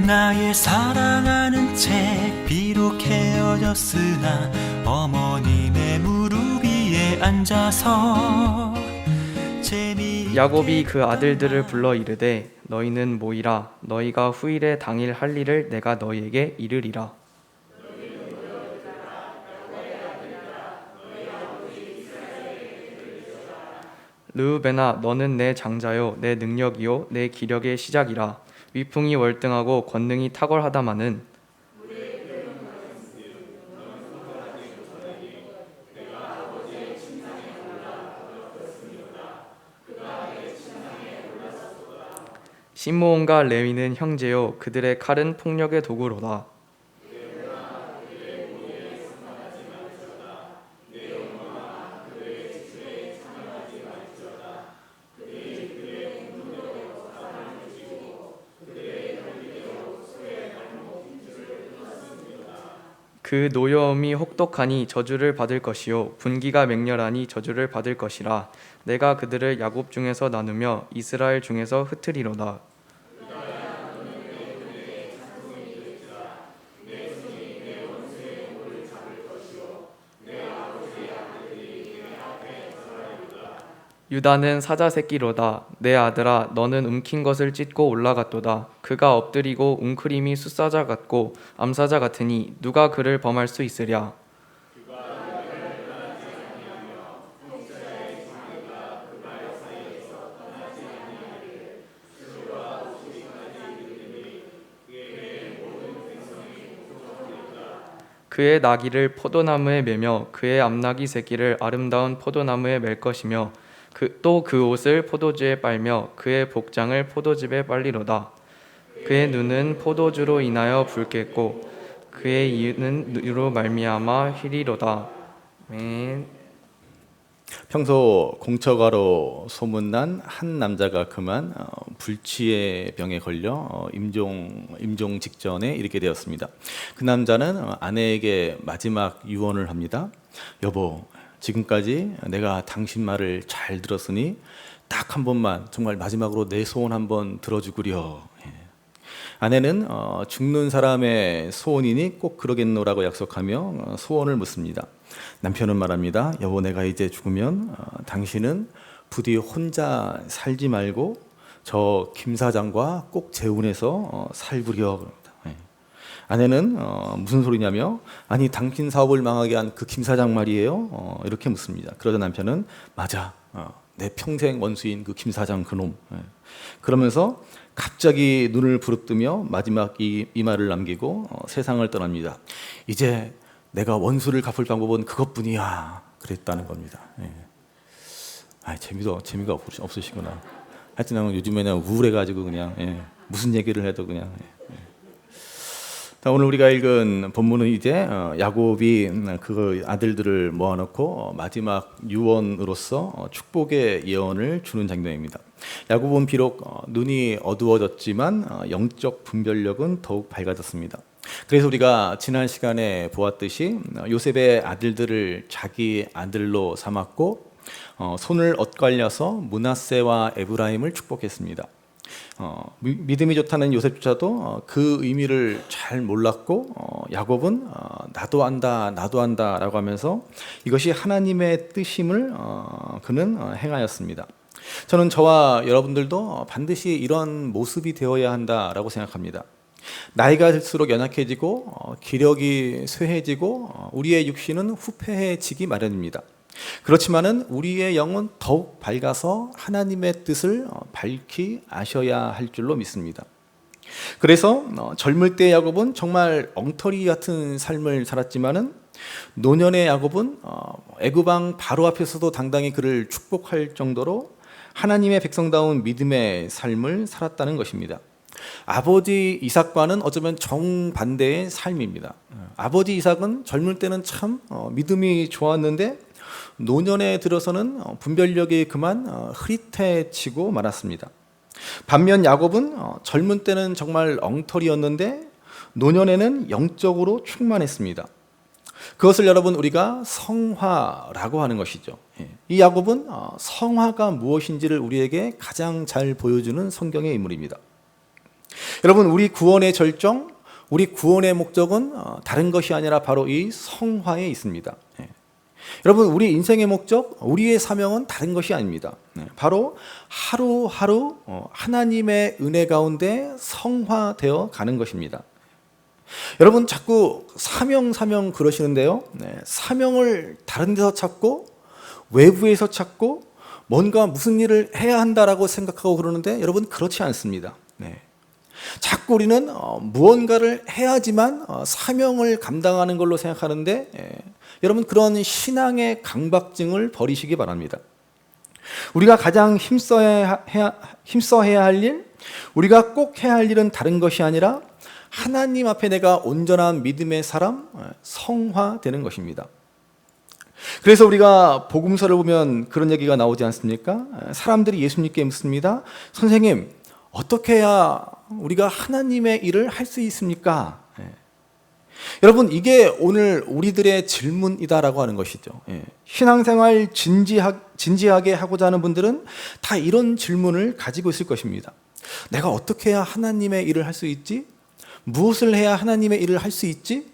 나의 사랑하는 책 비록 헤어졌으나 어머님의 무릎 위에 앉아서 야곱이 그 아들들을 불러 이르되 너희는 모이라 너희가 후일에 당일 할 일을 내가 너희에게 이르리라. 르우벤아 너는 내 장자요 내 능력이요 내 기력의 시작이라. 위풍이 월등하고 권능이 탁월하다마는 시므온과 레위는 형제요 그들의 칼은 폭력의 도구로다. 그 노여움이 혹독하니 저주를 받을 것이요 분기가 맹렬하니 저주를 받을 것이라. 내가 그들을 야곱 중에서 나누며 이스라엘 중에서 흩으리로다. 유다는 사자 새끼로다. 내 아들아 너는 움킨 것을 찢고 올라갔도다. 그가 엎드리고 웅크림이 숫사자 같고 암사자 같으니 누가 그를 범할 수 있으랴. 그의 나귀를 포도나무에 매며 그의 암나귀 새끼를 아름다운 포도나무에 맬 것이며 또 그 옷을 포도주에 빨며 그의 복장을 포도즙에 빨리로다. 그의 눈은 포도주로 인하여 붉겠고 그의 이는 누로 말미암아 희리로다. 아멘. 평소 공처가로 소문난 한 남자가 그만 불치의 병에 걸려 임종 직전에 이르게 되었습니다. 그 남자는 아내에게 마지막 유언을 합니다. 여보, 지금까지 내가 당신 말을 잘 들었으니 딱 한 번만 정말 마지막으로 내 소원 한번 들어주구려. 아내는 죽는 사람의 소원이니 꼭 그러겠노라고 약속하며 소원을 묻습니다. 남편은 말합니다. 여보, 내가 이제 죽으면 당신은 부디 혼자 살지 말고 저 김 사장과 꼭 재혼해서 살구려. 아내는 무슨 소리냐며, 아니 당신 사업을 망하게 한 그 김 사장 말이에요? 이렇게 묻습니다. 그러자 남편은 맞아, 내 평생 원수인 그 김 사장 그놈. 그러면서 갑자기 눈을 부릅뜨며 마지막 이 말을 남기고 세상을 떠납니다. 이제 내가 원수를 갚을 방법은 그것뿐이야, 그랬다는 겁니다. 재미가 없으시구나. 하여튼 나는 요즘에는 우울해가지고 그냥 무슨 얘기를 해도 그냥. 오늘 우리가 읽은 본문은 이제 야곱이 그 아들들을 모아놓고 마지막 유언으로서 축복의 예언을 주는 장면입니다. 야곱은 비록 눈이 어두워졌지만 영적 분별력은 더욱 밝아졌습니다. 그래서 우리가 지난 시간에 보았듯이 요셉의 아들들을 자기 아들로 삼았고 손을 엇갈려서 므낫세와 에브라임을 축복했습니다. 믿음이 좋다는 요셉조차도 그 의미를 잘 몰랐고 야곱은 나도 안다 라고 하면서 이것이 하나님의 뜻임을 그는 행하였습니다. 저는 저와 여러분들도 반드시 이런 모습이 되어야 한다라고 생각합니다. 나이가 들수록 연약해지고 기력이 쇠해지고 우리의 육신은 후패해지기 마련입니다. 그렇지만은 우리의 영은 더욱 밝아서 하나님의 뜻을 밝히 아셔야 할 줄로 믿습니다. 그래서 젊을 때 야곱은 정말 엉터리 같은 삶을 살았지만은 노년의 야곱은 애굽 왕 바로 앞에서도 당당히 그를 축복할 정도로 하나님의 백성다운 믿음의 삶을 살았다는 것입니다. 아버지 이삭과는 어쩌면 정반대의 삶입니다. 아버지 이삭은 젊을 때는 참 믿음이 좋았는데 노년에 들어서는 분별력이 그만 흐릿해지고 말았습니다. 반면 야곱은 젊은 때는 정말 엉터리였는데 노년에는 영적으로 충만했습니다. 그것을 여러분 우리가 성화라고 하는 것이죠. 이 야곱은 성화가 무엇인지를 우리에게 가장 잘 보여주는 성경의 인물입니다. 여러분, 우리 구원의 절정, 우리 구원의 목적은 다른 것이 아니라 바로 이 성화에 있습니다. 여러분, 우리 인생의 목적, 우리의 사명은 다른 것이 아닙니다. 바로 하루하루 하나님의 은혜 가운데 성화되어 가는 것입니다. 여러분, 자꾸 사명 그러시는데요. 사명을 다른 데서 찾고 외부에서 찾고 뭔가 무슨 일을 해야 한다라고 생각하고 그러는데, 여러분, 그렇지 않습니다. 자꾸 우리는 무언가를 해야지만 사명을 감당하는 걸로 생각하는데, 여러분, 그런 신앙의 강박증을 버리시기 바랍니다. 우리가 가장 힘써야 할 일, 우리가 꼭 해야 할 일은 다른 것이 아니라 하나님 앞에 내가 온전한 믿음의 사람, 성화되는 것입니다. 그래서 우리가 복음서를 보면 그런 얘기가 나오지 않습니까? 사람들이 예수님께 묻습니다. 선생님, 어떻게 해야 우리가 하나님의 일을 할 수 있습니까? 여러분, 이게 오늘 우리들의 질문이다라고 하는 것이죠. 신앙생활 진지하게 하고자 하는 분들은 다 이런 질문을 가지고 있을 것입니다. 내가 어떻게 해야 하나님의 일을 할 수 있지? 무엇을 해야 하나님의 일을 할 수 있지?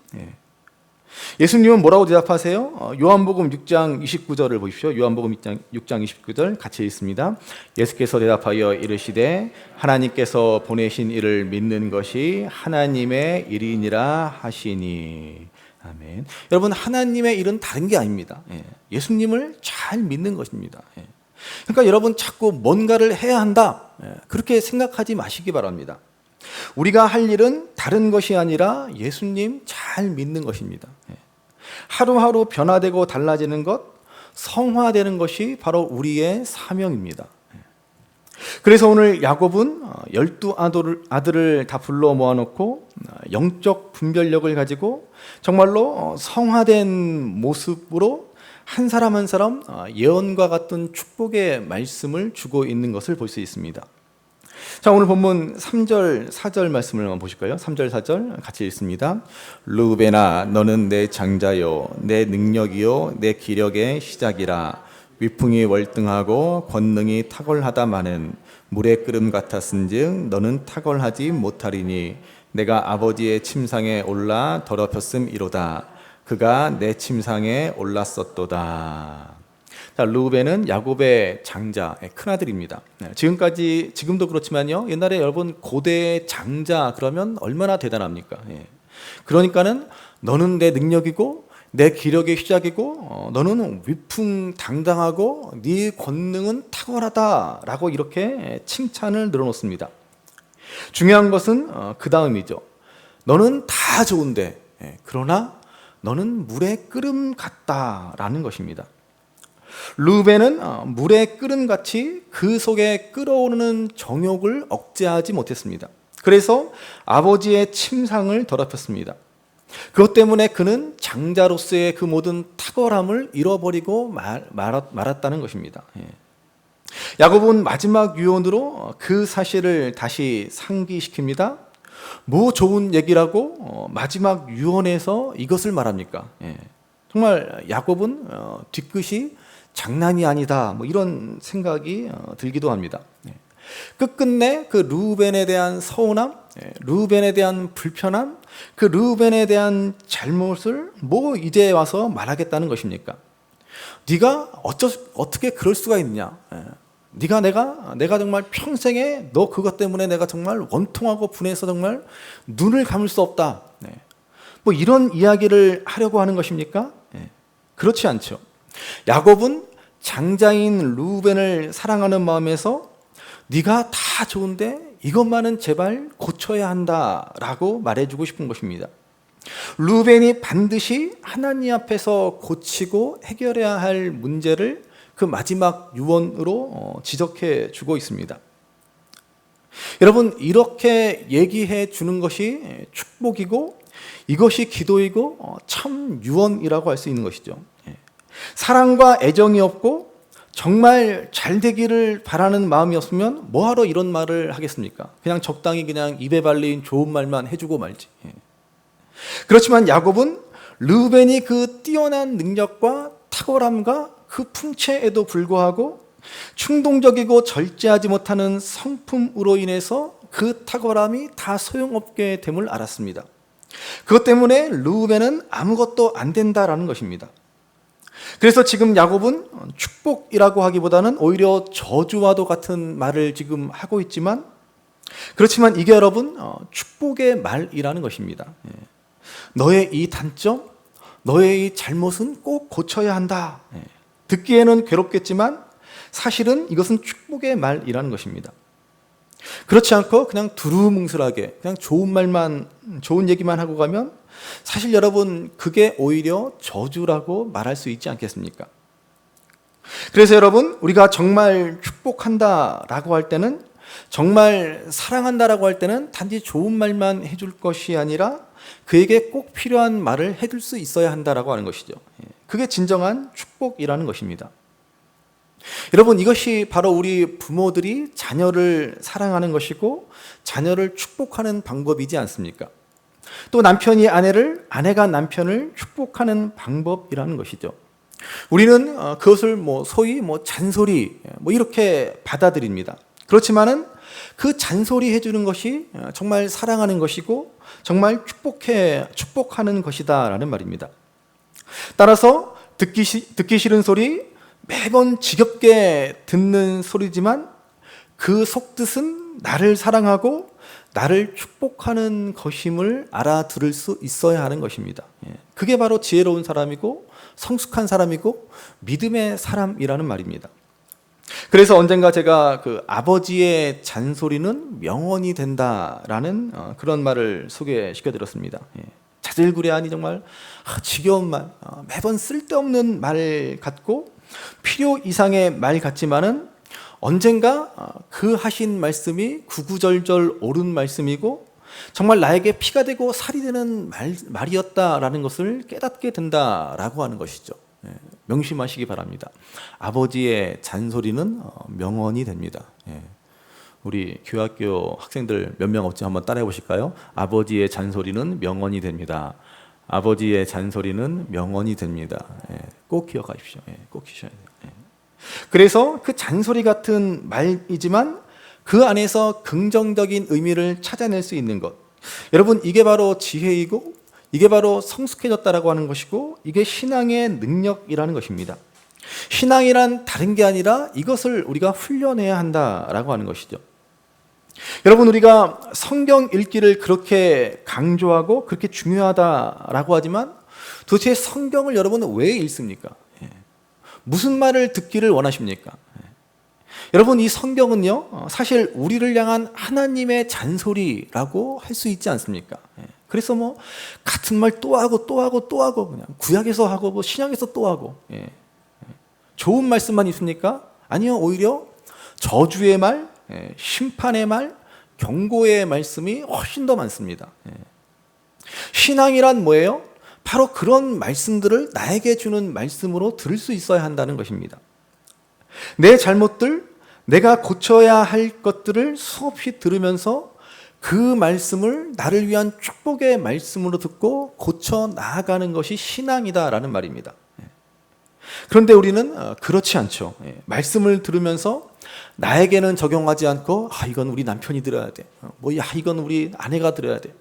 예수님은 뭐라고 대답하세요? 요한복음 6장 29절을 보십시오. 요한복음 6장 29절 같이 읽습니다. 예수께서 대답하여 이르시되 하나님께서 보내신 이를 믿는 것이 하나님의 일이니라 하시니. 아멘. 여러분, 하나님의 일은 다른 게 아닙니다. 예수님을 잘 믿는 것입니다. 그러니까 여러분, 자꾸 뭔가를 해야 한다, 그렇게 생각하지 마시기 바랍니다. 우리가 할 일은 다른 것이 아니라 예수님 잘 믿는 것입니다. 하루하루 변화되고 달라지는 것, 성화되는 것이 바로 우리의 사명입니다. 그래서 오늘 야곱은 12아들을 다 불러 모아놓고 영적 분별력을 가지고 정말로 성화된 모습으로 한 사람 한 사람 예언과 같은 축복의 말씀을 주고 있는 것을 볼 수 있습니다. 자, 오늘 본문 3절 4절 말씀을 한번 보실까요? 3절 4절 같이 읽습니다. 르우벤아, 너는 내 장자요 내 능력이요 내 기력의 시작이라. 위풍이 월등하고 권능이 탁월하다마는 물의 끓음 같았은즉 너는 탁월하지 못하리니 내가 아버지의 침상에 올라 더럽혔음이로다. 그가 내 침상에 올랐었도다. 자, 르우벤은 야곱의 장자, 큰아들입니다. 지금도 그렇지만요, 옛날에 여러분 고대의 장자 그러면 얼마나 대단합니까? 그러니까는 너는 내 능력이고 내 기력의 시작이고 너는 위풍당당하고 네 권능은 탁월하다라고 이렇게 칭찬을 늘어놓습니다. 중요한 것은 그 다음이죠. 너는 다 좋은데 그러나 너는 물의 끓음 같다라는 것입니다. 르우벤은 물의 끓음같이 그 속에 끓어오르는 정욕을 억제하지 못했습니다. 그래서 아버지의 침상을 더럽혔습니다. 그것 때문에 그는 장자로서의 그 모든 탁월함을 잃어버리고 말았다는 것입니다. 야곱은 마지막 유언으로 그 사실을 다시 상기시킵니다. 뭐 좋은 얘기라고 마지막 유언에서 이것을 말합니까? 정말 야곱은 뒤끝이 장난이 아니다, 뭐 이런 생각이 들기도 합니다. 끝끝내 그 르우벤에 대한 서운함, 르우벤에 대한 불편함, 그 르우벤에 대한 잘못을 뭐 이제 와서 말하겠다는 것입니까? 네가 어떻게 그럴 수가 있냐? 내가 정말 평생에 너 그것 때문에 내가 정말 원통하고 분해서 정말 눈을 감을 수 없다. 뭐 이런 이야기를 하려고 하는 것입니까? 그렇지 않죠. 야곱은 장자인 르우벤을 사랑하는 마음에서 네가 다 좋은데 이것만은 제발 고쳐야 한다라고 말해주고 싶은 것입니다. 르우벤이 반드시 하나님 앞에서 고치고 해결해야 할 문제를 그 마지막 유언으로 지적해 주고 있습니다. 여러분, 이렇게 얘기해 주는 것이 축복이고 이것이 기도이고 참 유언이라고 할 수 있는 것이죠. 사랑과 애정이 없고 정말 잘 되기를 바라는 마음이 없으면 뭐하러 이런 말을 하겠습니까? 그냥 적당히 그냥 입에 발린 좋은 말만 해주고 말지. 그렇지만 야곱은 르우벤이 그 뛰어난 능력과 탁월함과 그 풍채에도 불구하고 충동적이고 절제하지 못하는 성품으로 인해서 그 탁월함이 다 소용없게 됨을 알았습니다. 그것 때문에 르우벤은 아무것도 안 된다라는 것입니다. 그래서 지금 야곱은 축복이라고 하기보다는 오히려 저주와도 같은 말을 지금 하고 있지만, 그렇지만 이게 여러분 축복의 말이라는 것입니다. 너의 이 단점, 너의 이 잘못은 꼭 고쳐야 한다. 듣기에는 괴롭겠지만 사실은 이것은 축복의 말이라는 것입니다. 그렇지 않고 그냥 두루뭉술하게 그냥 좋은 말만, 좋은 얘기만 하고 가면 사실 여러분 그게 오히려 저주라고 말할 수 있지 않겠습니까? 그래서 여러분, 우리가 정말 축복한다라고 할 때는, 정말 사랑한다라고 할 때는 단지 좋은 말만 해줄 것이 아니라 그에게 꼭 필요한 말을 해줄 수 있어야 한다라고 하는 것이죠. 그게 진정한 축복이라는 것입니다. 여러분, 이것이 바로 우리 부모들이 자녀를 사랑하는 것이고 자녀를 축복하는 방법이지 않습니까? 또 남편이 아내를, 아내가 남편을 축복하는 방법이라는 것이죠. 우리는 그것을 소위 잔소리 이렇게 받아들입니다. 그렇지만은 그 잔소리 해주는 것이 정말 사랑하는 것이고 정말 축복하는 것이다라는 말입니다. 따라서 듣기 싫은 소리, 매번 지겹게 듣는 소리지만 그 속뜻은 나를 사랑하고 나를 축복하는 것임을 알아들을 수 있어야 하는 것입니다. 그게 바로 지혜로운 사람이고 성숙한 사람이고 믿음의 사람이라는 말입니다. 그래서 언젠가 제가 그 아버지의 잔소리는 명언이 된다라는 그런 말을 소개시켜 드렸습니다. 자질구레하니 정말 지겨운 말, 매번 쓸데없는 말 같고 필요 이상의 말 같지만은 언젠가 그 하신 말씀이 구구절절 옳은 말씀이고 정말 나에게 피가 되고 살이 되는 말이었다라는 것을 깨닫게 된다라고 하는 것이죠. 명심하시기 바랍니다. 아버지의 잔소리는 명언이 됩니다. 우리 교학교 학생들 몇 명 없지 한번 따라해 보실까요? 아버지의 잔소리는 명언이 됩니다. 아버지의 잔소리는 명언이 됩니다. 꼭 기억하십시오. 꼭 기억하셔야 돼요. 그래서 그 잔소리 같은 말이지만 그 안에서 긍정적인 의미를 찾아낼 수 있는 것, 여러분, 이게 바로 지혜이고 이게 바로 성숙해졌다라고 하는 것이고 이게 신앙의 능력이라는 것입니다. 신앙이란 다른 게 아니라 이것을 우리가 훈련해야 한다라고 하는 것이죠. 여러분, 우리가 성경 읽기를 그렇게 강조하고 그렇게 중요하다라고 하지만 도대체 성경을 여러분은 왜 읽습니까? 무슨 말을 듣기를 원하십니까? 여러분, 이 성경은요 사실 우리를 향한 하나님의 잔소리라고 할 수 있지 않습니까? 그래서 같은 말 또 하고 또 하고 또 하고 그냥 구약에서 하고 신약에서 또 하고 좋은 말씀만 있습니까? 아니요, 오히려 저주의 말, 심판의 말, 경고의 말씀이 훨씬 더 많습니다. 신앙이란 뭐예요? 바로 그런 말씀들을 나에게 주는 말씀으로 들을 수 있어야 한다는 것입니다. 내 잘못들, 내가 고쳐야 할 것들을 수없이 들으면서 그 말씀을 나를 위한 축복의 말씀으로 듣고 고쳐 나아가는 것이 신앙이다라는 말입니다. 그런데 우리는 그렇지 않죠. 말씀을 들으면서 나에게는 적용하지 않고 이건 우리 남편이 들어야 돼. 이건 우리 아내가 들어야 돼.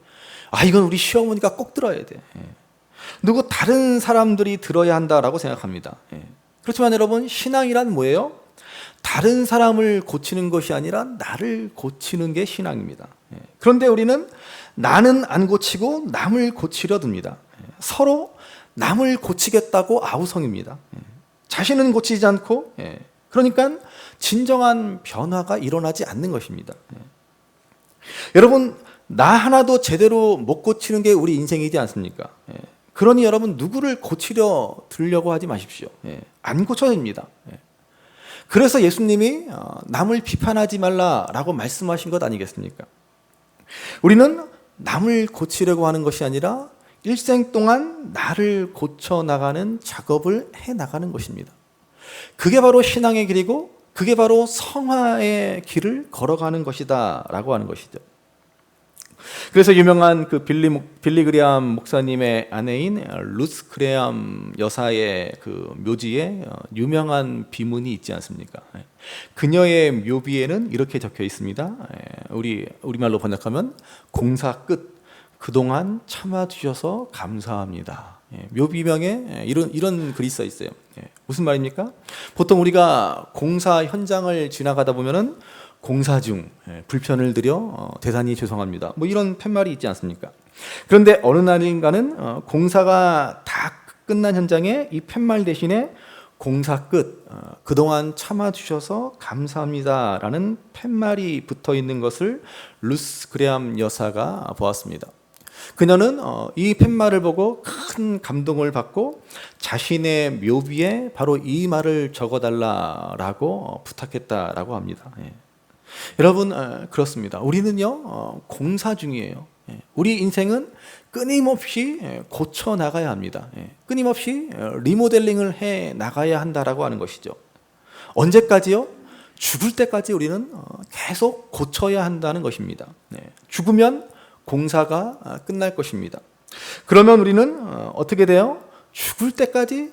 이건 우리 시어머니가 꼭 들어야 돼. 누구 다른 사람들이 들어야 한다라고 생각합니다. 그렇지만 여러분, 신앙이란 뭐예요? 다른 사람을 고치는 것이 아니라 나를 고치는 게 신앙입니다. 그런데 우리는 나는 안 고치고 남을 고치려 듭니다. 서로 남을 고치겠다고 아우성입니다. 자신은 고치지 않고, 그러니까 진정한 변화가 일어나지 않는 것입니다. 여러분, 나 하나도 제대로 못 고치는 게 우리 인생이지 않습니까? 그러니 여러분, 누구를 고치려 들려고 하지 마십시오. 안 고쳐집니다. 그래서 예수님이 남을 비판하지 말라라고 말씀하신 것 아니겠습니까? 우리는 남을 고치려고 하는 것이 아니라 일생 동안 나를 고쳐나가는 작업을 해나가는 것입니다. 그게 바로 신앙의 길이고 그게 바로 성화의 길을 걸어가는 것이다 라고 하는 것이죠. 그래서 유명한 그 빌리 그레암 목사님의 아내인 루스 그레암 여사의 그 묘지에 유명한 비문이 있지 않습니까? 그녀의 묘비에는 이렇게 적혀 있습니다. 우리말로 번역하면 공사 끝, 그동안 참아주셔서 감사합니다. 묘비명에 이런 글이 써 있어요. 무슨 말입니까? 보통 우리가 공사 현장을 지나가다 보면은 공사 중 불편을 드려 대단히 죄송합니다. 뭐 이런 팻말이 있지 않습니까? 그런데 어느 날인가는 공사가 다 끝난 현장에 이 팻말 대신에 공사 끝, 그동안 참아주셔서 감사합니다라는 팻말이 붙어 있는 것을 루스 그레암 여사가 보았습니다. 그녀는 이 팻말을 보고 큰 감동을 받고 자신의 묘비에 바로 이 말을 적어달라라고 부탁했다라고 합니다. 여러분, 그렇습니다. 우리는요 공사 중이에요. 우리 인생은 끊임없이 고쳐 나가야 합니다. 끊임없이 리모델링을 해 나가야 한다라고 하는 것이죠. 언제까지요? 죽을 때까지 우리는 계속 고쳐야 한다는 것입니다. 죽으면 공사가 끝날 것입니다. 그러면 우리는 어떻게 돼요? 죽을 때까지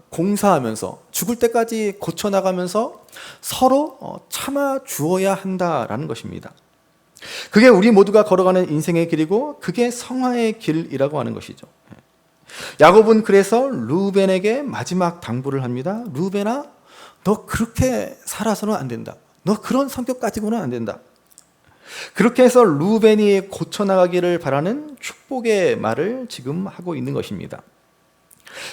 공사하면서, 죽을 때까지 고쳐나가면서 서로 참아 주어야 한다라는 것입니다. 그게 우리 모두가 걸어가는 인생의 길이고 그게 성화의 길이라고 하는 것이죠. 야곱은 그래서 루벤에게 마지막 당부를 합니다. 루벤아, 너 그렇게 살아서는 안 된다. 너 그런 성격 가지고는 안 된다. 그렇게 해서 루벤이 고쳐나가기를 바라는 축복의 말을 지금 하고 있는 것입니다.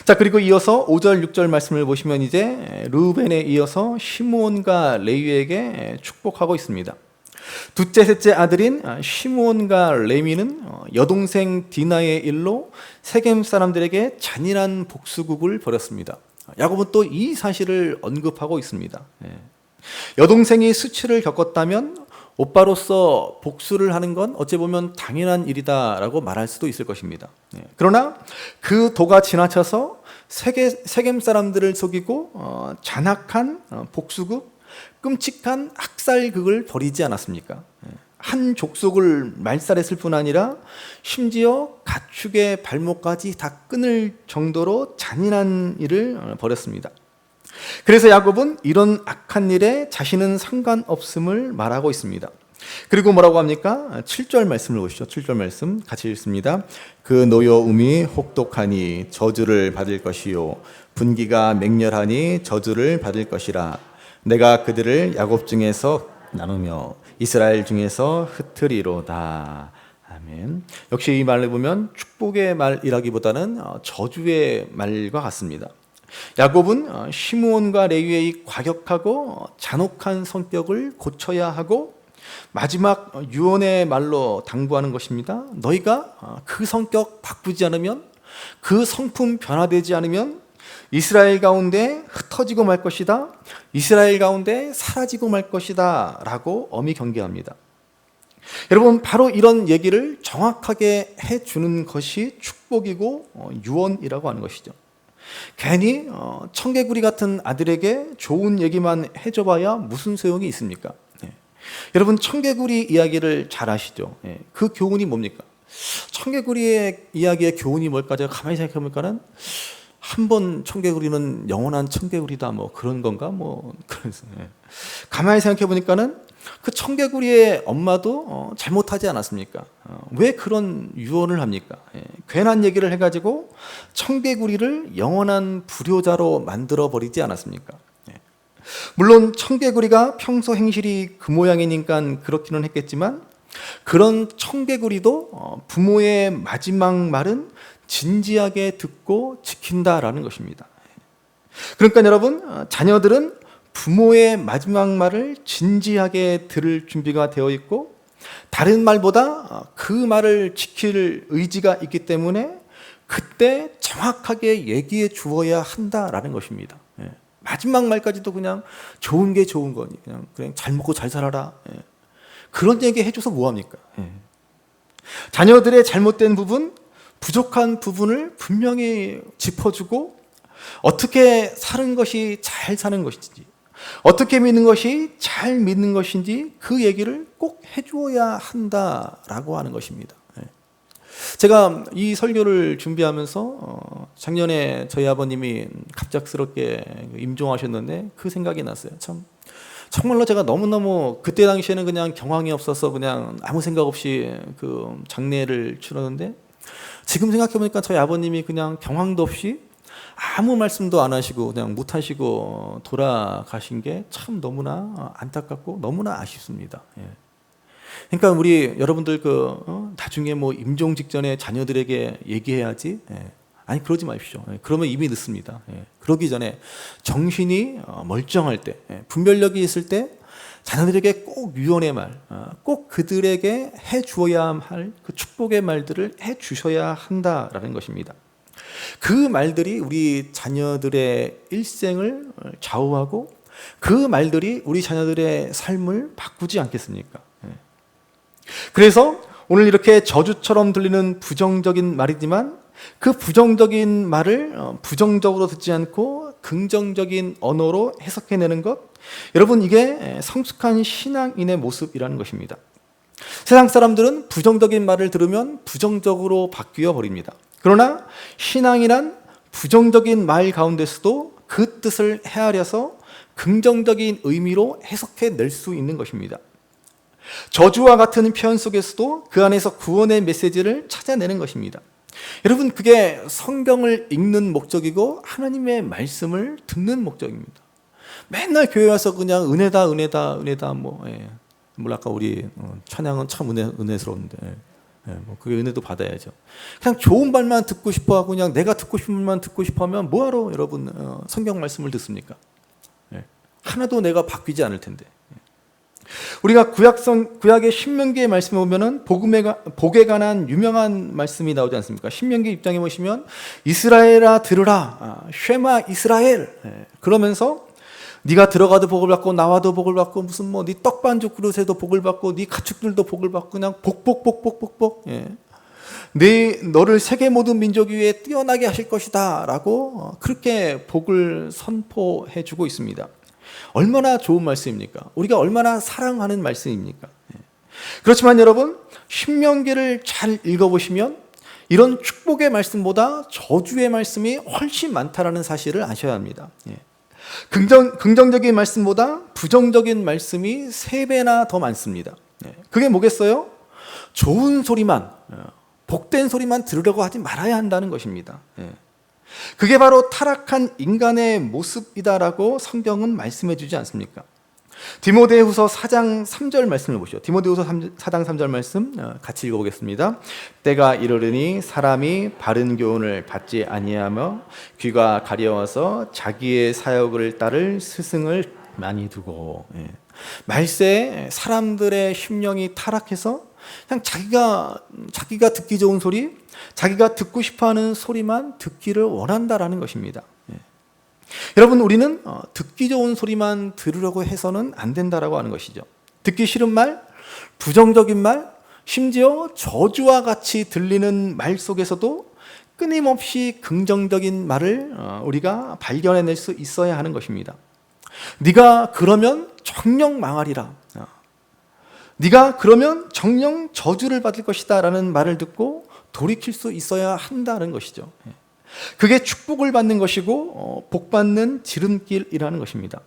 자, 그리고 이어서 5절, 6절 말씀을 보시면 이제 루벤에 이어서 시므온과 레위에게 축복하고 있습니다. 둘째, 셋째 아들인 시므온과 레위는 여동생 디나의 일로 세겜 사람들에게 잔인한 복수국을 벌였습니다. 야곱은 또 이 사실을 언급하고 있습니다. 여동생이 수치를 겪었다면 오빠로서 복수를 하는 건 어찌 보면 당연한 일이다라고 말할 수도 있을 것입니다. 그러나 그 도가 지나쳐서 세겜 사람들을 속이고 잔악한 복수극, 끔찍한 학살극을 벌이지 않았습니까? 한 족속을 말살했을 뿐 아니라 심지어 가축의 발목까지 다 끊을 정도로 잔인한 일을 벌였습니다. 그래서 야곱은 이런 악한 일에 자신은 상관없음을 말하고 있습니다. 그리고 뭐라고 합니까? 7절 말씀을 보시죠. 7절 말씀 같이 읽습니다. 그 노여움이 혹독하니 저주를 받을 것이요 분기가 맹렬하니 저주를 받을 것이라. 내가 그들을 야곱 중에서 나누며 이스라엘 중에서 흩으리로다. 아멘. 역시 이 말을 보면 축복의 말이라기보다는 저주의 말과 같습니다. 야곱은 시므온과 레위의 이 과격하고 잔혹한 성격을 고쳐야 하고 마지막 유언의 말로 당부하는 것입니다. 너희가 그 성격 바꾸지 않으면, 그 성품 변화되지 않으면 이스라엘 가운데 흩어지고 말 것이다. 이스라엘 가운데 사라지고 말 것이다 라고 엄히 경계합니다. 여러분, 바로 이런 얘기를 정확하게 해주는 것이 축복이고 유언이라고 하는 것이죠. 괜히 청개구리 같은 아들에게 좋은 얘기만 해줘봐야 무슨 소용이 있습니까? 여러분, 청개구리 이야기를 잘 아시죠? 그 교훈이 뭡니까? 청개구리의 이야기의 교훈이 뭘까? 제가 가만히 생각해보니까는 한 번 청개구리는 영원한 청개구리다, 뭐 그런 건가? 뭐 그래서 가만히 생각해보니까는 그 청개구리의 엄마도 잘못하지 않았습니까? 왜 그런 유언을 합니까? 괜한 얘기를 해가지고 청개구리를 영원한 불효자로 만들어버리지 않았습니까? 물론 청개구리가 평소 행실이 그 모양이니까 그렇기는 했겠지만 그런 청개구리도 부모의 마지막 말은 진지하게 듣고 지킨다라는 것입니다. 그러니까 여러분, 자녀들은 부모의 마지막 말을 진지하게 들을 준비가 되어 있고 다른 말보다 그 말을 지킬 의지가 있기 때문에 그때 정확하게 얘기해 주어야 한다라는 것입니다. 마지막 말까지도 그냥 좋은 게 좋은 거니 그냥 잘 먹고 잘 살아라, 그런 얘기 해줘서 뭐합니까? 자녀들의 잘못된 부분, 부족한 부분을 분명히 짚어주고 어떻게 사는 것이 잘 사는 것인지, 어떻게 믿는 것이 잘 믿는 것인지 그 얘기를 꼭 해주어야 한다라고 하는 것입니다. 제가 이 설교를 준비하면서 작년에 저희 아버님이 갑작스럽게 임종하셨는데 그 생각이 났어요. 참 정말로 제가 너무너무 그때 당시에는 그냥 경황이 없어서 그냥 아무 생각 없이 그 장례를 치렀는데, 지금 생각해보니까 저희 아버님이 그냥 경황도 없이 아무 말씀도 안 하시고 그냥 못하시고 돌아가신 게 참 너무나 안타깝고 너무나 아쉽습니다. 그러니까 우리 여러분들 나중에 뭐 임종 직전에 자녀들에게 얘기해야지. 아니 그러지 마십시오. 그러면 이미 늦습니다. 그러기 전에 정신이 멀쩡할 때, 분별력이 있을 때 자녀들에게 꼭 유언의 말, 꼭 그들에게 해 주어야 할 그 축복의 말들을 해 주셔야 한다라는 것입니다. 그 말들이 우리 자녀들의 일생을 좌우하고 그 말들이 우리 자녀들의 삶을 바꾸지 않겠습니까? 그래서 오늘 이렇게 저주처럼 들리는 부정적인 말이지만 그 부정적인 말을 부정적으로 듣지 않고 긍정적인 언어로 해석해내는 것, 여러분 이게 성숙한 신앙인의 모습이라는 것입니다. 세상 사람들은 부정적인 말을 들으면 부정적으로 바뀌어 버립니다. 그러나 신앙이란 부정적인 말 가운데서도 그 뜻을 헤아려서 긍정적인 의미로 해석해낼 수 있는 것입니다. 저주와 같은 표현 속에서도 그 안에서 구원의 메시지를 찾아내는 것입니다. 여러분 그게 성경을 읽는 목적이고 하나님의 말씀을 듣는 목적입니다. 맨날 교회 와서 그냥 은혜다 은혜다 은혜다 물론 아까 우리 찬양은 참 은혜스러운데 그게 은혜도 받아야죠. 그냥 좋은 말만 듣고 싶어하고 그냥 내가 듣고 싶은 말만 듣고 싶어하면 뭐하러 여러분 성경 말씀을 듣습니까? 하나도 내가 바뀌지 않을 텐데. 우리가 구약의 신명기의 말씀에 보면은 복에 관한 유명한 말씀이 나오지 않습니까? 신명기 입장에 보시면 이스라엘아 들으라, 쉐마 이스라엘, 그러면서 네가 들어가도 복을 받고 나와도 복을 받고 무슨 네 떡반죽 그릇에도 복을 받고 네 가축들도 복을 받고 그냥 복복복복복복, 너를 세계 모든 민족 위에 뛰어나게 하실 것이다 라고 그렇게 복을 선포해 주고 있습니다. 얼마나 좋은 말씀입니까? 우리가 얼마나 사랑하는 말씀입니까? 그렇지만 여러분 신명기를 잘 읽어보시면 이런 축복의 말씀보다 저주의 말씀이 훨씬 많다라는 사실을 아셔야 합니다. 긍정적인 말씀보다 부정적인 말씀이 3배나 더 많습니다. 그게 뭐겠어요? 좋은 소리만, 복된 소리만 들으려고 하지 말아야 한다는 것입니다. 그게 바로 타락한 인간의 모습이다라고 성경은 말씀해 주지 않습니까? 디모데후서 4장 3절 말씀을 보시죠. 디모데후서 4장 3절 말씀 같이 읽어보겠습니다. 때가 이르르니 사람이 바른 교훈을 받지 아니하며 귀가 가려워서 자기의 사역을 따를 스승을 많이 두고, 말세에 사람들의 심령이 타락해서 그냥 자기가 듣기 좋은 소리, 자기가 듣고 싶어하는 소리만 듣기를 원한다라는 것입니다. 여러분 우리는 듣기 좋은 소리만 들으려고 해서는 안 된다라고 하는 것이죠. 듣기 싫은 말, 부정적인 말, 심지어 저주와 같이 들리는 말 속에서도 끊임없이 긍정적인 말을 우리가 발견해낼 수 있어야 하는 것입니다. 네가 그러면 정녕 망하리라, 네가 그러면 정녕 저주를 받을 것이다 라는 말을 듣고 돌이킬 수 있어야 한다는 것이죠. 그게 축복을 받는 것이고 복받는 지름길이라는 것입니다.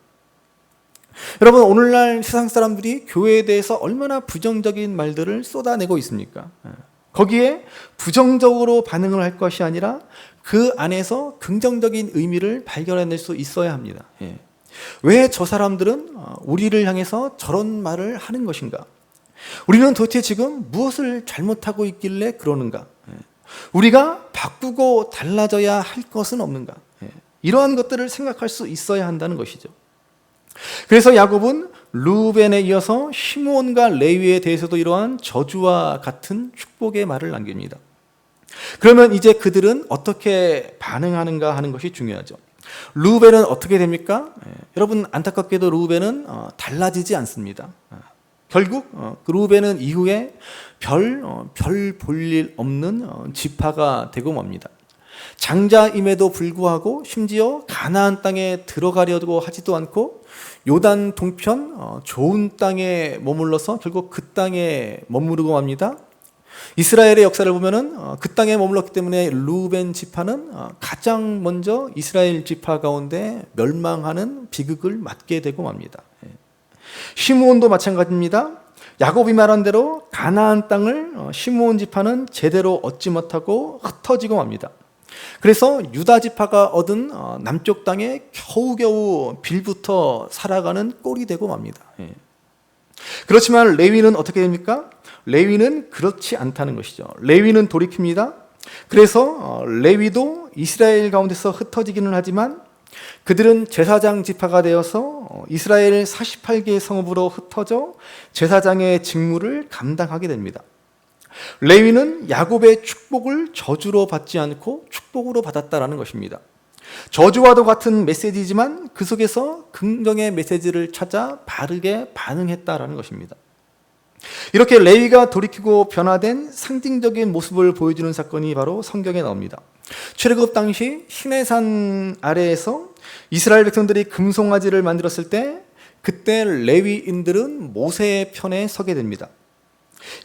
여러분 오늘날 세상 사람들이 교회에 대해서 얼마나 부정적인 말들을 쏟아내고 있습니까? 거기에 부정적으로 반응을 할 것이 아니라 그 안에서 긍정적인 의미를 발견해낼 수 있어야 합니다. 왜 저 사람들은 우리를 향해서 저런 말을 하는 것인가? 우리는 도대체 지금 무엇을 잘못하고 있길래 그러는가? 우리가 바꾸고 달라져야 할 것은 없는가? 이러한 것들을 생각할 수 있어야 한다는 것이죠. 그래서 야곱은 르우벤에 이어서 시므온과 레위에 대해서도 이러한 저주와 같은 축복의 말을 남깁니다. 그러면 이제 그들은 어떻게 반응하는가 하는 것이 중요하죠. 르우벤은 어떻게 됩니까? 여러분 안타깝게도 르우벤은 달라지지 않습니다. 결국 르우벤은 이후에 별 볼 일 없는 지파가 되고 맙니다. 장자임에도 불구하고 심지어 가나안 땅에 들어가려고 하지도 않고 요단 동편 좋은 땅에 머물러서 결국 그 땅에 머무르고 맙니다. 이스라엘의 역사를 보면은 그 땅에 머물렀기 때문에 루벤 지파는 가장 먼저 이스라엘 지파 가운데 멸망하는 비극을 맞게 되고 맙니다. 시므온도 마찬가지입니다. 야곱이 말한 대로 가나안 땅을 시므온 지파는 제대로 얻지 못하고 흩어지고 맙니다. 그래서 유다 지파가 얻은 남쪽 땅에 겨우겨우 빌부터 살아가는 꼴이 되고 맙니다. 그렇지만 레위는 어떻게 됩니까? 레위는 그렇지 않다는 것이죠. 레위는 돌이킵니다. 그래서 레위도 이스라엘 가운데서 흩어지기는 하지만 그들은 제사장 지파가 되어서 이스라엘 48개의 성읍으로 흩어져 제사장의 직무를 감당하게 됩니다. 레위는 야곱의 축복을 저주로 받지 않고 축복으로 받았다라는 것입니다. 저주와도 같은 메시지지만 그 속에서 긍정의 메시지를 찾아 바르게 반응했다라는 것입니다. 이렇게 레위가 돌이키고 변화된 상징적인 모습을 보여주는 사건이 바로 성경에 나옵니다. 출애굽 당시 시내산 아래에서 이스라엘 백성들이 금송아지를 만들었을 때 그때 레위인들은 모세의 편에 서게 됩니다.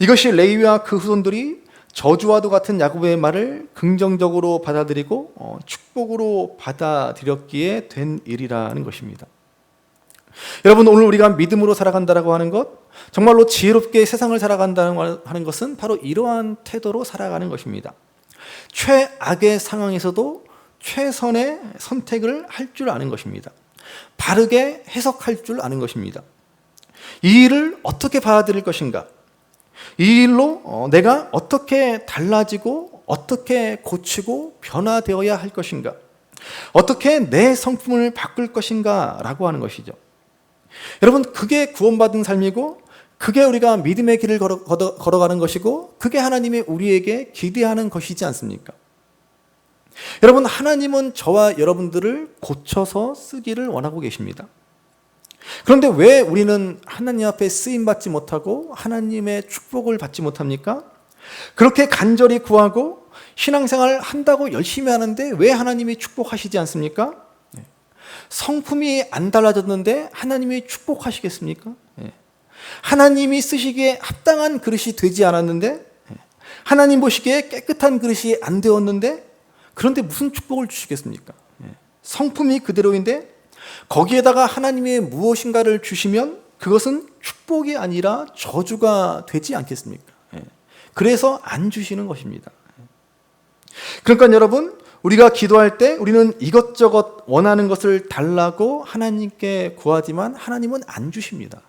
이것이 레위와 그 후손들이 저주와도 같은 야곱의 말을 긍정적으로 받아들이고 축복으로 받아들였기에 된 일이라는 것입니다. 여러분, 오늘 우리가 믿음으로 살아간다라고 하는 것, 정말로 지혜롭게 세상을 살아간다는 하는 것은 바로 이러한 태도로 살아가는 것입니다. 최악의 상황에서도 최선의 선택을 할 줄 아는 것입니다. 바르게 해석할 줄 아는 것입니다. 이 일을 어떻게 받아들일 것인가? 이 일로 내가 어떻게 달라지고 어떻게 고치고 변화되어야 할 것인가? 어떻게 내 성품을 바꿀 것인가? 라고 하는 것이죠. 여러분, 그게 구원받은 삶이고 그게 우리가 믿음의 길을 걸어가는 것이고 그게 하나님이 우리에게 기대하는 것이지 않습니까? 여러분, 하나님은 저와 여러분들을 고쳐서 쓰기를 원하고 계십니다. 그런데 왜 우리는 하나님 앞에 쓰임받지 못하고 하나님의 축복을 받지 못합니까? 그렇게 간절히 구하고 신앙생활 한다고 열심히 하는데 왜 하나님이 축복하시지 않습니까? 성품이 안 달라졌는데 하나님이 축복하시겠습니까? 하나님이 쓰시기에 합당한 그릇이 되지 않았는데, 하나님 보시기에 깨끗한 그릇이 안 되었는데, 그런데 무슨 축복을 주시겠습니까? 성품이 그대로인데 거기에다가 하나님의 무엇인가를 주시면 그것은 축복이 아니라 저주가 되지 않겠습니까? 그래서 안 주시는 것입니다. 그러니까 여러분, 우리가 기도할 때 우리는 이것저것 원하는 것을 달라고 하나님께 구하지만 하나님은 안 주십니다.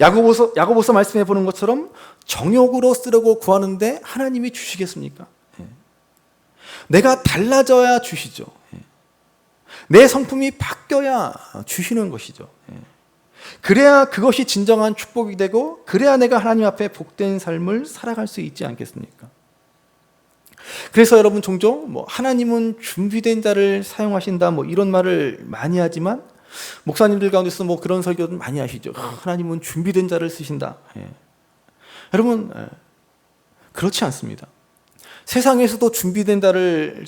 야고보서 말씀해 보는 것처럼 정욕으로 쓰려고 구하는데 하나님이 주시겠습니까? 내가 달라져야 주시죠. 내 성품이 바뀌어야 주시는 것이죠. 그래야 그것이 진정한 축복이 되고 그래야 내가 하나님 앞에 복된 삶을 살아갈 수 있지 않겠습니까? 그래서 여러분, 종종 하나님은 준비된 자를 사용하신다 이런 말을 많이 하지만 목사님들 가운데서 그런 설교도 많이 하시죠. 하나님은 준비된 자를 쓰신다. 여러분, 그렇지 않습니다. 세상에서도 준비된 자를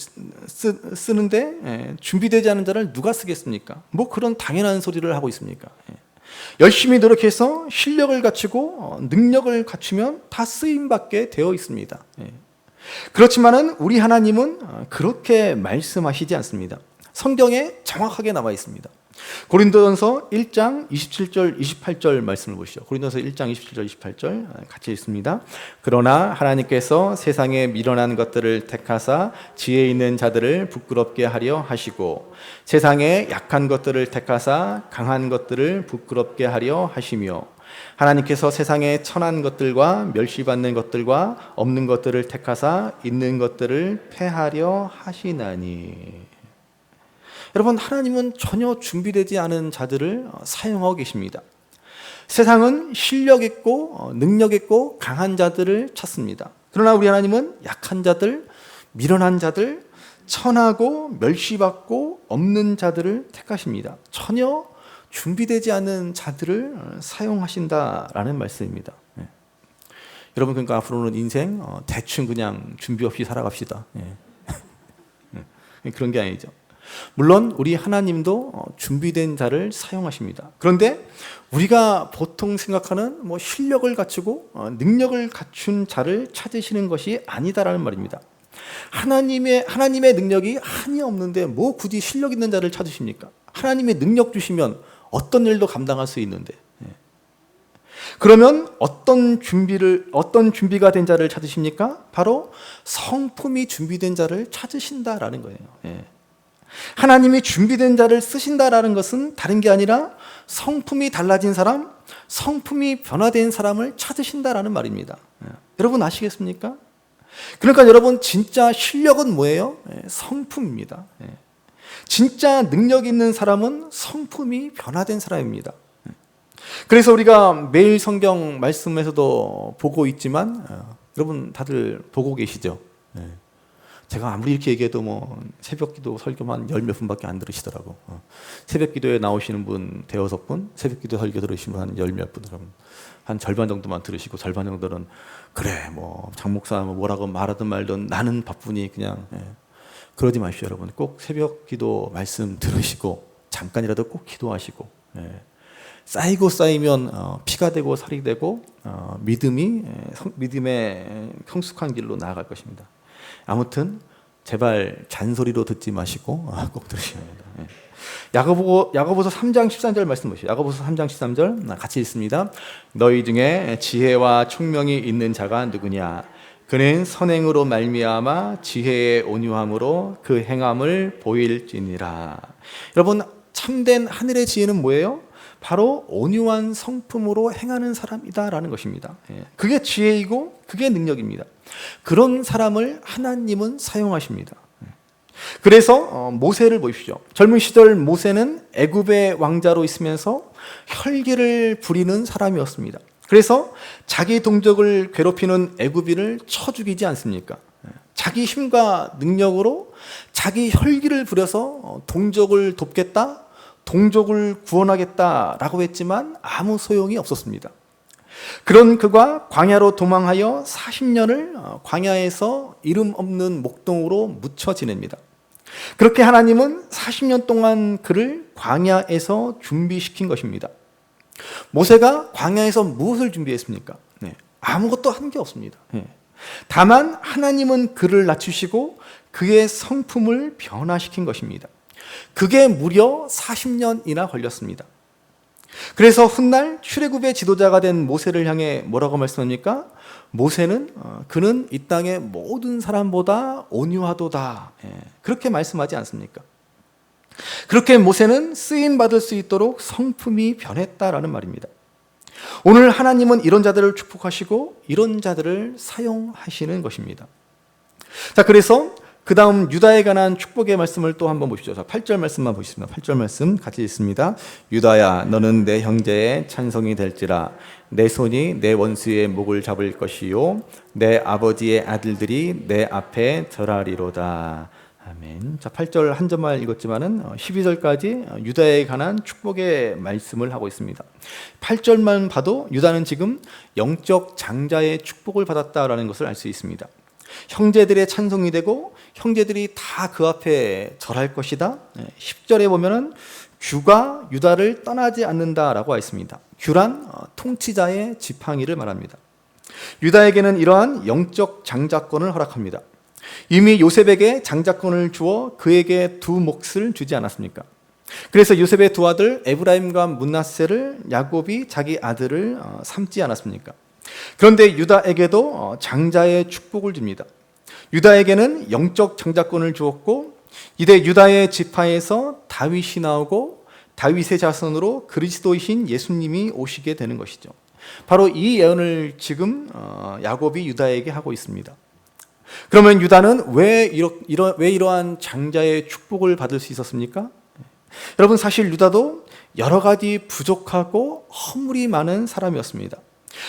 쓰는데 준비되지 않은 자를 누가 쓰겠습니까? 그런 당연한 소리를 하고 있습니까? 열심히 노력해서 실력을 갖추고 능력을 갖추면 다 쓰임받게 되어 있습니다. 그렇지만은 우리 하나님은 그렇게 말씀하시지 않습니다. 성경에 정확하게 나와 있습니다. 고린도전서 1장 27절 28절 말씀을 보시죠. 고린도전서 1장 27절 28절 같이 읽습니다. 그러나 하나님께서 세상에 미련한 것들을 택하사 지혜 있는 자들을 부끄럽게 하려 하시고 세상에 약한 것들을 택하사 강한 것들을 부끄럽게 하려 하시며 하나님께서 세상에 천한 것들과 멸시받는 것들과 없는 것들을 택하사 있는 것들을 패하려 하시나니. 여러분, 하나님은 전혀 준비되지 않은 자들을 사용하고 계십니다. 세상은 실력 있고 능력 있고 강한 자들을 찾습니다. 그러나 우리 하나님은 약한 자들, 미련한 자들, 천하고 멸시받고 없는 자들을 택하십니다. 전혀 준비되지 않은 자들을 사용하신다라는 말씀입니다. 여러분, 그러니까 앞으로는 인생 대충 그냥 준비 없이 살아갑시다. 그런 게 아니죠. 물론 우리 하나님도 준비된 자를 사용하십니다. 그런데 우리가 보통 생각하는 실력을 갖추고 능력을 갖춘 자를 찾으시는 것이 아니다라는 말입니다. 하나님의 능력이 한이 없는데 뭐 굳이 실력 있는 자를 찾으십니까? 하나님의 능력 주시면 어떤 일도 감당할 수 있는데. 그러면 어떤 준비가 된 자를 찾으십니까? 바로 성품이 준비된 자를 찾으신다라는 거예요. 하나님이 준비된 자를 쓰신다라는 것은 다른 게 아니라 성품이 달라진 사람, 성품이 변화된 사람을 찾으신다라는 말입니다. 여러분 아시겠습니까? 그러니까 여러분 진짜 실력은 뭐예요? 성품입니다. 진짜 능력 있는 사람은 성품이 변화된 사람입니다. 그래서 우리가 매일 성경 말씀에서도 보고 있지만 여러분 다들 보고 계시죠? 제가 아무리 이렇게 얘기해도 새벽기도 설교만 10몇 분밖에 안 들으시더라고. 새벽기도에 나오시는 분 5분, 새벽기도 설교 들으시면 한 10몇 분, 한 절반 정도만 들으시고 절반 정도는 그래 장 목사 뭐라고 말하든 말든 나는 바쁘니 그냥 그러지 마십시오. 여러분 꼭 새벽기도 말씀 들으시고 잠깐이라도 꼭 기도하시고 쌓이면 피가 되고 살이 되고 믿음의 성숙한 길로 나아갈 것입니다. 아무튼 제발 잔소리로 듣지 마시고 꼭 들으셔야 합니다. 야고보서 3장 13절 말씀 보시죠. 야고보서 3장 13절 같이 읽습니다. 너희 중에 지혜와 총명이 있는 자가 누구냐? 그는 선행으로 말미암아 지혜의 온유함으로 그 행함을 보일지니라. 여러분 참된 하늘의 지혜는 뭐예요? 바로 온유한 성품으로 행하는 사람이다라는 것입니다. 그게 지혜이고 그게 능력입니다. 그런 사람을 하나님은 사용하십니다. 그래서 모세를 보십시오. 젊은 시절 모세는 애굽의 왕자로 있으면서 혈기를 부리는 사람이었습니다. 그래서 자기 동족을 괴롭히는 애굽인을 쳐 죽이지 않습니까? 자기 힘과 능력으로 자기 혈기를 부려서 동족을 돕겠다, 동족을 구원하겠다라고 했지만 아무 소용이 없었습니다. 그런 그가 광야로 도망하여 40년을 광야에서 이름 없는 목동으로 묻혀 지냅니다. 그렇게 하나님은 40년 동안 그를 광야에서 준비시킨 것입니다. 모세가 광야에서 무엇을 준비했습니까? 아무것도 한 게 없습니다. 다만 하나님은 그를 낮추시고 그의 성품을 변화시킨 것입니다. 그게 무려 40년이나 걸렸습니다. 그래서 훗날 출애굽의 지도자가 된 모세를 향해 뭐라고 말씀합니까? 모세는 그는 이 땅의 모든 사람보다 온유하도다. 그렇게 말씀하지 않습니까? 그렇게 모세는 쓰임 받을 수 있도록 성품이 변했다라는 말입니다. 오늘 하나님은 이런 자들을 축복하시고 이런 자들을 사용하시는 것입니다. 자, 그래서 그 다음 유다에 관한 축복의 말씀을 또 한번 보시죠. 8절 말씀만 보시겠습니다. 8절 말씀 같이 읽습니다. 유다야 너는 내 형제의 찬송이 될지라 내 손이 내 원수의 목을 잡을 것이요 내 아버지의 아들들이 내 앞에 절하리로다. 아멘. 자, 8절 한 절만 읽었지만은 12절까지 유다에 관한 축복의 말씀을 하고 있습니다. 8절만 봐도 유다는 지금 영적 장자의 축복을 받았다라는 것을 알 수 있습니다. 형제들의 찬송이 되고 형제들이 다 그 앞에 절할 것이다. 10절에 보면은 규가 유다를 떠나지 않는다라고 했습니다. 규란 통치자의 지팡이를 말합니다. 유다에게는 이러한 영적 장자권을 허락합니다. 이미 요셉에게 장자권을 주어 그에게 두 몫을 주지 않았습니까? 그래서 요셉의 두 아들 에브라임과 므낫세를 야곱이 자기 아들을 삼지 않았습니까? 그런데 유다에게도 장자의 축복을 줍니다. 유다에게는 영적 장자권을 주었고 이제 유다의 지파에서 다윗이 나오고 다윗의 자손으로 그리스도이신 예수님이 오시게 되는 것이죠. 바로 이 예언을 지금 야곱이 유다에게 하고 있습니다. 그러면 유다는 왜 이러한 장자의 축복을 받을 수 있었습니까? 여러분 사실 유다도 여러 가지 부족하고 허물이 많은 사람이었습니다.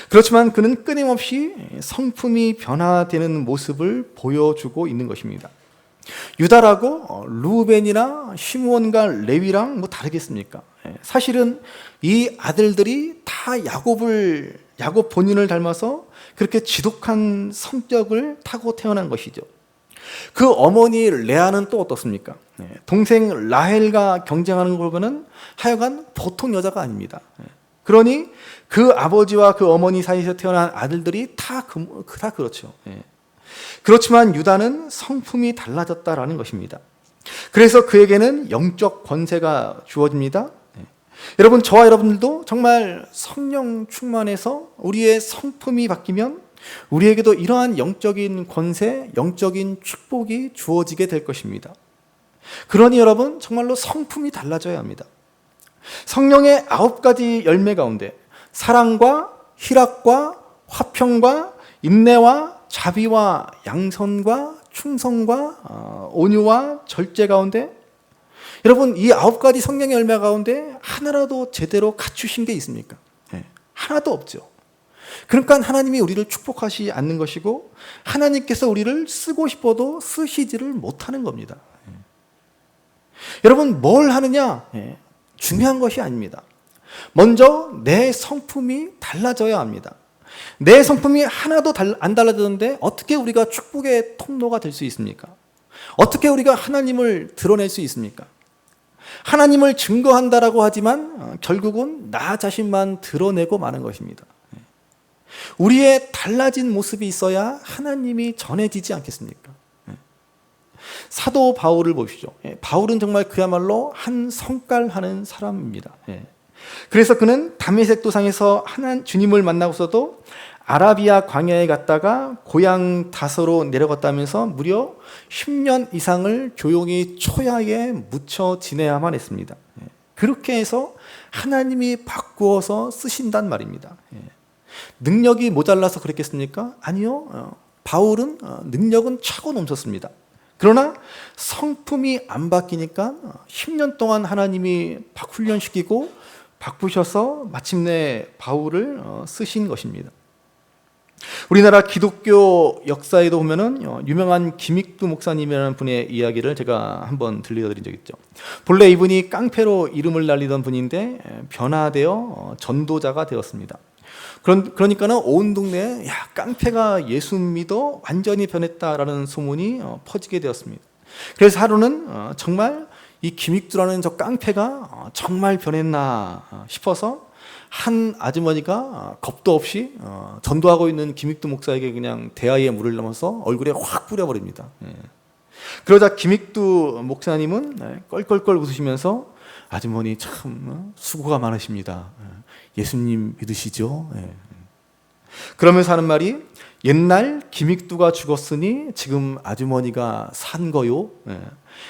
그렇지만 그는 끊임없이 성품이 변화되는 모습을 보여주고 있는 것입니다. 유다라고 루벤이나 시므온과 레위랑 뭐 다르겠습니까? 사실은 이 아들들이 다 야곱 본인을 닮아서 그렇게 지독한 성격을 타고 태어난 것이죠. 그 어머니 레아는 또 어떻습니까? 동생 라헬과 경쟁하는 걸 보면은 하여간 보통 여자가 아닙니다. 그러니 그 아버지와 그 어머니 사이에서 태어난 아들들이 다 그렇죠. 그렇지만 유다는 성품이 달라졌다라는 것입니다. 그래서 그에게는 영적 권세가 주어집니다. 여러분, 저와 여러분들도 정말 성령 충만해서 우리의 성품이 바뀌면 우리에게도 이러한 영적인 권세, 영적인 축복이 주어지게 될 것입니다. 그러니 여러분, 정말로 성품이 달라져야 합니다. 성령의 9가지 열매 가운데 사랑과 희락과 화평과 인내와 자비와 양선과 충성과 온유와 절제 가운데 여러분, 이 9가지 성령의 열매 가운데 하나라도 제대로 갖추신 게 있습니까? 하나도 없죠. 그러니까 하나님이 우리를 축복하지 않는 것이고 하나님께서 우리를 쓰고 싶어도 쓰시지를 못하는 겁니다. 여러분, 뭘 하느냐? 중요한 것이 아닙니다. 먼저 내 성품이 달라져야 합니다. 내 성품이 하나도 안 달라졌는데 어떻게 우리가 축복의 통로가 될 수 있습니까? 어떻게 우리가 하나님을 드러낼 수 있습니까? 하나님을 증거한다라고 하지만 결국은 나 자신만 드러내고 마는 것입니다. 우리의 달라진 모습이 있어야 하나님이 전해지지 않겠습니까? 사도 바울을 보십시오. 바울은 정말 그야말로 한 성깔하는 사람입니다. 그래서 그는 다메섹 도상에서 주님을 만나고서도 아라비아 광야에 갔다가 고향 다소로 내려갔다면서 무려 10년 이상을 조용히 초야에 묻혀 지내야만 했습니다. 그렇게 해서 하나님이 바꾸어서 쓰신단 말입니다. 능력이 모자라서 그랬겠습니까? 아니요. 바울은 능력은 차고 넘쳤습니다. 그러나 성품이 안 바뀌니까 10년 동안 하나님이 훈련시키고 바꾸셔서 마침내 바울을 쓰신 것입니다. 우리나라 기독교 역사에도 보면은 유명한 김익두 목사님이라는 분의 이야기를 제가 한번 들려드린 적이 있죠. 본래 이분이 깡패로 이름을 날리던 분인데 변화되어 전도자가 되었습니다. 그러니까는 온 동네에 야, 깡패가 예수 믿어 완전히 변했다라는 소문이 퍼지게 되었습니다. 그래서 하루는 정말 이 김익두라는 저 깡패가 정말 변했나 싶어서 한 아주머니가 겁도 없이 전도하고 있는 김익두 목사에게 그냥 대야에 물을 넘어서 얼굴에 확 뿌려버립니다. 그러자 김익두 목사님은 껄껄껄 웃으시면서 아주머니 참 수고가 많으십니다. 예수님 믿으시죠? 그러면서 하는 말이 옛날 김익두가 죽었으니 지금 아주머니가 산 거요.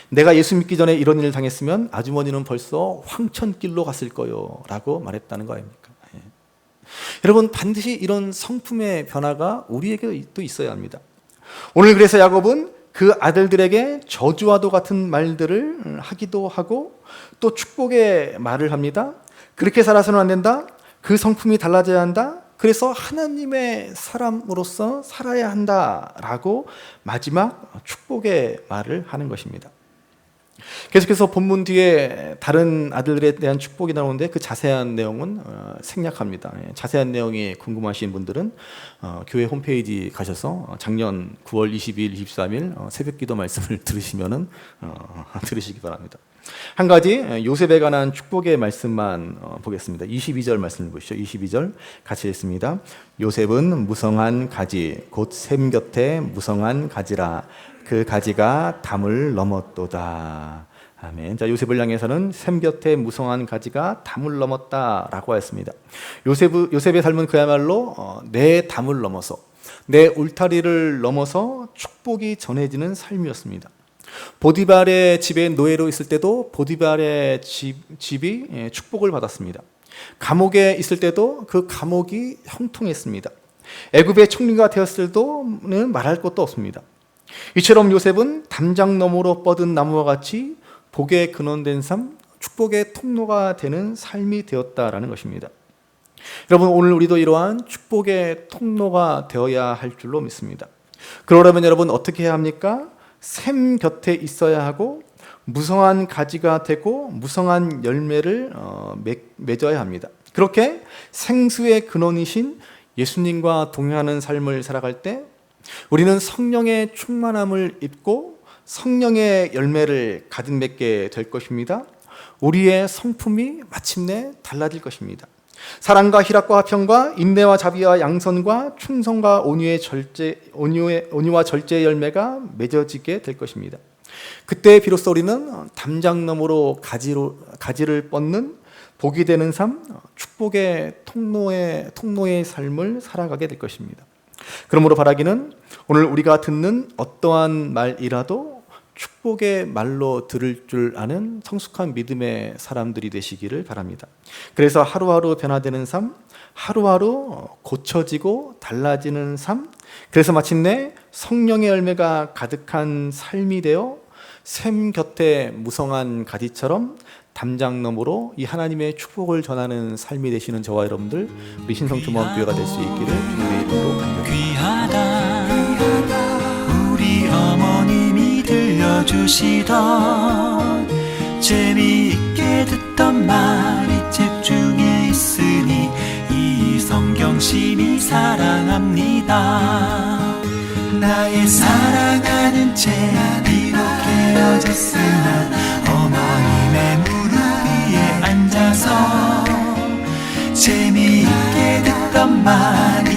내가 예수 믿기 전에 이런 일을 당했으면 아주머니는 벌써 황천길로 갔을 거요 라고 말했다는 거 아닙니까? 여러분, 반드시 이런 성품의 변화가 우리에게도 있어야 합니다. 오늘 그래서 야곱은 그 아들들에게 저주와도 같은 말들을 하기도 하고 또 축복의 말을 합니다. 그렇게 살아서는 안 된다. 그 성품이 달라져야 한다. 그래서 하나님의 사람으로서 살아야 한다라고 마지막 축복의 말을 하는 것입니다. 계속해서 본문 뒤에 다른 아들들에 대한 축복이 나오는데 그 자세한 내용은 생략합니다. 자세한 내용이 궁금하신 분들은 교회 홈페이지 가셔서 작년 9월 22일, 23일 새벽기도 말씀을 들으시면은 들으시기 바랍니다. 한 가지 요셉에 관한 축복의 말씀만 보겠습니다. 22절 말씀을 보시죠. 22절 같이 읽습니다. 요셉은 무성한 가지 곧 샘 곁에 무성한 가지라 그 가지가 담을 넘었도다. 아멘. 자, 요셉을 향해서는 샘 곁에 무성한 가지가 담을 넘었다라고 했습니다. 요셉의 삶은 그야말로 내 담을 넘어서 내 울타리를 넘어서 축복이 전해지는 삶이었습니다. 보디발의 집에 노예로 있을 때도 보디발의 집이 축복을 받았습니다. 감옥에 있을 때도 그 감옥이 형통했습니다. 애굽의 총리가 되었을 때는 말할 것도 없습니다. 이처럼 요셉은 담장 너머로 뻗은 나무와 같이 복의 근원된 삶, 축복의 통로가 되는 삶이 되었다라는 것입니다. 여러분, 오늘 우리도 이러한 축복의 통로가 되어야 할 줄로 믿습니다. 그러려면 여러분 어떻게 해야 합니까? 샘 곁에 있어야 하고 무성한 가지가 되고 무성한 열매를 맺어야 합니다. 그렇게 생수의 근원이신 예수님과 동행하는 삶을 살아갈 때 우리는 성령의 충만함을 입고 성령의 열매를 가득 맺게 될 것입니다. 우리의 성품이 마침내 달라질 것입니다. 사랑과 희락과 화평과 인내와 자비와 양선과 충성과 온유와 절제의 열매가 맺어지게 될 것입니다. 그때 비로소 우리는 담장너머로 가지를 뻗는 복이 되는 삶, 축복의 통로의 삶을 살아가게 될 것입니다. 그러므로 바라기는 오늘 우리가 듣는 어떠한 말이라도 축복의 말로 들을 줄 아는 성숙한 믿음의 사람들이 되시기를 바랍니다. 그래서 하루하루 변화되는 삶, 하루하루 고쳐지고 달라지는 삶, 그래서 마침내 성령의 열매가 가득한 삶이 되어 샘 곁에 무성한 가지처럼 담장 너머로 이 하나님의 축복을 전하는 삶이 되시는 저와 여러분들, 우리 신성주목교회가 될 수 있기를 주님의 이름으로 간절히 귀하다 우리 어머님이 들려주시던 재미있게 듣던 말이 책 중에 있으니 이 성경심이 사랑합니다. 나의 사랑하는 책 비록 헤어졌으나 어머님의 무릎 위에 앉아서 재미있게 듣던 말이